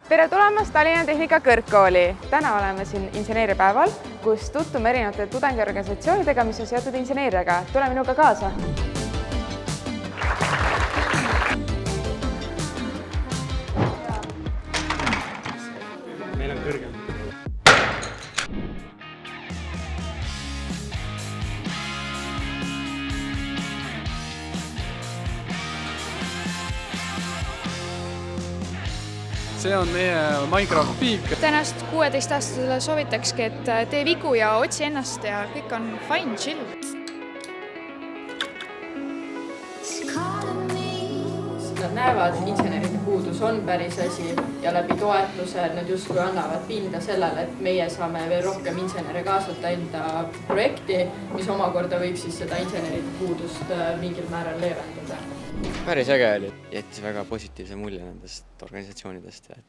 Tere tulemast Tallinna Tehnika Kõrgkooli! Täna oleme siin inseneeriapäeval, kus tutvume erinevate tudengiorganisatsioonidega, mis on seotud inseneeriaga. Tule minuga kaasa! Meil on kõrgem. See on meie Minecraft piik. Tänast 16-aastasele soovitakski, et tee vigu ja otsi ennast ja kõik on fine, chill. Nad näevad, et inseneride puudus on päris asi ja läbi toetuse nad justkui annavad pinda sellele, et meie saame veel rohkem insenere kaasata enda projekti, mis omakorda võib siis seda inseneride puudust mingil määral leevendada. Päris äge oli. Jättis väga positiivse mulje nendest organisatsioonidest.